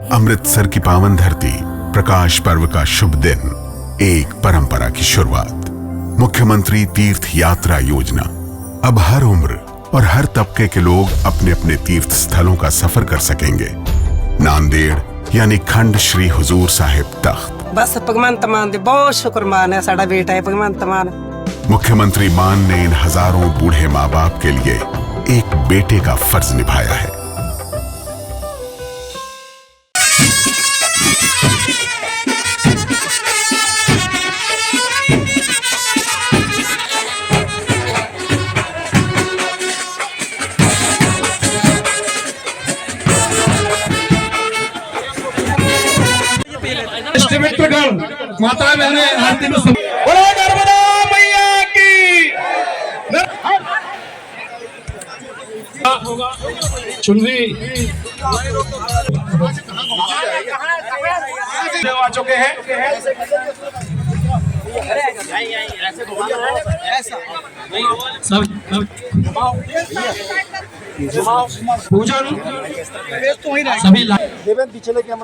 अमृतसर की पावन धरती, प्रकाश पर्व का शुभ दिन, एक परंपरा की शुरुआत। मुख्यमंत्री तीर्थ यात्रा योजना। अब हर उम्र और हर तबके के लोग अपने अपने तीर्थ स्थलों का सफर कर सकेंगे। नांदेड़ यानी खंड श्री हुजूर साहिब तख्त। बस भगवंत मान दे बहुत शुक्रमान है, साडा बेटा है भगवंत मान। मुख्यमंत्री मान ने इन हजारों बूढ़े माँ बाप के लिए एक बेटे का फर्ज निभाया है। मित्रगण, माता बहने आरती में बोलो नर्मदा मैया की। चुनरी आ चुके हैं। पूजन सभी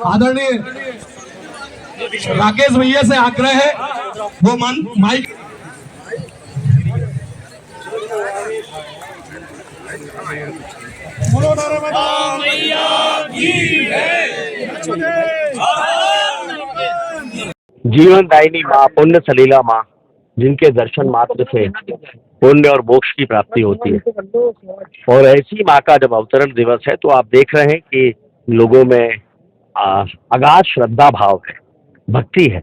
आदरणीय राकेश भैया से आग्रह है, वो माइक जीवन दायिनी माँ, पुण्य सलीला माँ, जिनके दर्शन मात्र से पुण्य और मोक्ष की प्राप्ति होती है। और ऐसी माँ का जब अवतरण दिवस है तो आप देख रहे हैं कि लोगों में अगाध श्रद्धा भाव है, भक्ति है।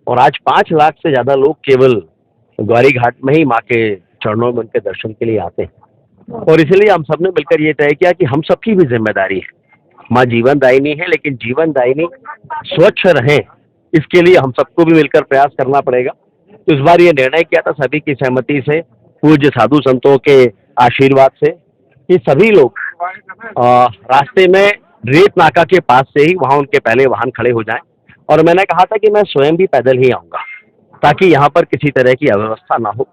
और आज 5 लाख से ज्यादा लोग केवल ग्वारी घाट में ही माँ के चरणों में उनके दर्शन के लिए आते हैं। और इसलिए हम सबने मिलकर ये तय किया कि हम सबकी भी जिम्मेदारी है। माँ जीवन दायिनी है, लेकिन जीवन दायिनी स्वच्छ रहे, इसके लिए हम सबको भी मिलकर प्रयास करना पड़ेगा। तो इस बार ये निर्णय किया था सभी की सहमति से, पूज्य साधु संतों के आशीर्वाद से, कि सभी लोग रास्ते में रेत नाका के पास से ही वहाँ उनके पहले वाहन खड़े हो जाएं। और मैंने कहा था कि मैं स्वयं भी पैदल ही आऊँगा, ताकि यहाँ पर किसी तरह की अव्यवस्था ना हो,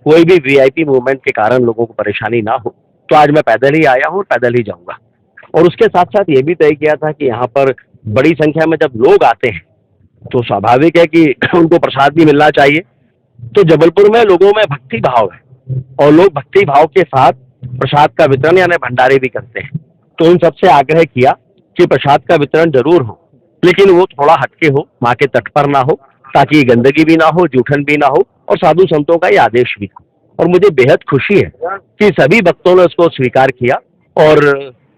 कोई भी वीआईपी मूवमेंट के कारण लोगों को परेशानी ना हो। तो आज मैं पैदल ही आया हूँ और पैदल ही जाऊँगा। और उसके साथ साथ ये भी तय किया था कि यहाँ पर बड़ी संख्या में जब लोग आते हैं तो स्वाभाविक है कि उनको प्रसाद भी मिलना चाहिए। तो जबलपुर में लोगों में भक्ति भाव है और लोग भक्ति भाव के साथ प्रसाद का वितरण यानी भंडारे भी करते हैं। तो उन सबसे आग्रह किया कि प्रसाद का वितरण जरूर हो, लेकिन वो थोड़ा हटके हो, माँ के तट पर ना हो, ताकि गंदगी भी ना हो, जूठन भी ना हो, और साधु संतों का ये आदेश भी था। और मुझे बेहद खुशी है कि सभी भक्तों ने उसको स्वीकार किया और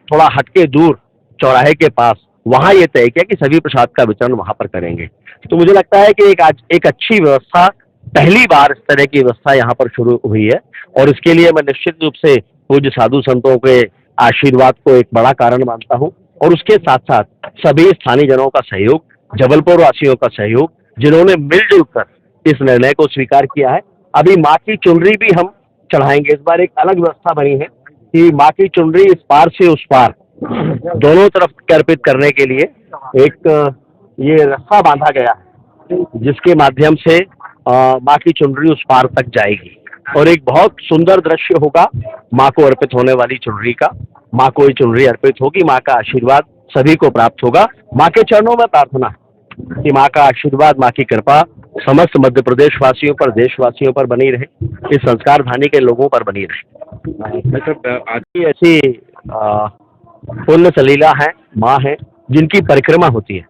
थोड़ा हटके दूर चौराहे के पास वहां ये तय किया कि सभी प्रसाद का वितरण वहां पर करेंगे। तो मुझे लगता है कि एक अच्छी व्यवस्था, पहली बार इस तरह की व्यवस्था यहाँ पर शुरू हुई है। और इसके लिए मैं निश्चित रूप से पूज्य साधु संतों के आशीर्वाद को एक बड़ा कारण मानता हूँ। और उसके साथ साथ सभी स्थानीय जनों का सहयोग, जबलपुर वासियों का सहयोग, जिन्होंने मिलजुल कर इस निर्णय को स्वीकार किया है। अभी माँ की चुनरी भी हम चढ़ाएंगे। इस बार एक अलग व्यवस्था बनी है कि माँ की चुनरी इस पार से उस पार दोनों तरफ अर्पित करने के लिए एक ये रास्ता बांधा गया है, जिसके माध्यम से माँ की चुनरी उस पार तक जाएगी। और एक बहुत सुंदर दृश्य होगा माँ को अर्पित होने वाली चुनरी का। माँ को ये चुनरी अर्पित होगी, माँ का आशीर्वाद सभी को प्राप्त होगा। माँ के चरणों में प्रार्थना कि माँ का आशीर्वाद, माँ की कृपा समस्त मध्य प्रदेश वासियों पर, देशवासियों पर बनी रहे, इस संस्कार धानी के लोगों पर बनी रहे। मतलब आज ऐसी पुण्य सलीला है, माँ है, जिनकी परिक्रमा होती है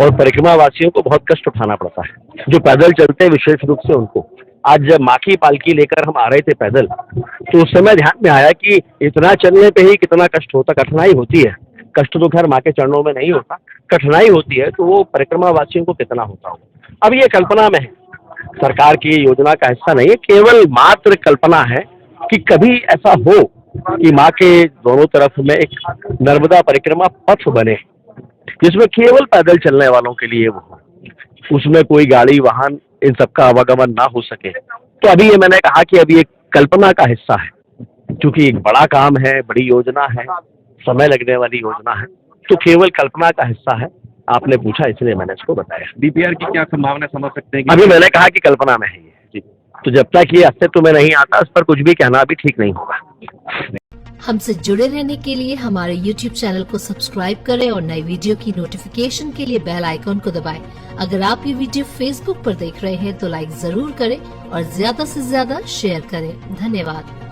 और परिक्रमा वासियों को बहुत कष्ट उठाना पड़ता है, जो पैदल चलते हैं विशेष रूप से उनको। आज जब माँ की पालकी लेकर हम आ रहे थे पैदल, तो उस समय ध्यान में आया कि इतना चलने पे ही कितना कष्ट होता, कठिनाई होती है। कष्ट तो खैर माँ के चरणों में नहीं होता, कठिनाई होती है, तो वो परिक्रमा वासियों को कितना होता होगा। अब ये कल्पना में है, सरकार की योजना का हिस्सा नहीं है, केवल मात्र कल्पना है कि कभी ऐसा हो कि माँ के दोनों तरफ में एक नर्मदा परिक्रमा पथ बने, जिसमें केवल पैदल चलने वालों के लिए वो हो, उसमें कोई गाड़ी वाहन इन सबका आवागमन ना हो सके। तो अभी ये मैंने कहा कि अभी एक कल्पना का हिस्सा है, क्योंकि एक बड़ा काम है, बड़ी योजना है, समय लगने वाली योजना है, तो केवल कल्पना का हिस्सा है। आपने पूछा इसलिए मैंने इसको बताया। डीपीआर की क्या संभावना समझ सकते हैं? अभी मैंने कहा कि कल्पना में है ये, तो जब तक ये अस्तित्व में नहीं आता, इस पर कुछ भी कहना अभी ठीक नहीं होगा। हमसे जुड़े रहने के लिए हमारे YouTube चैनल को सब्सक्राइब करें और नई वीडियो की नोटिफिकेशन के लिए बेल आइकॉन को दबाएं। अगर आप ये वीडियो Facebook पर देख रहे हैं तो लाइक जरूर करें और ज्यादा से ज्यादा शेयर करें। धन्यवाद।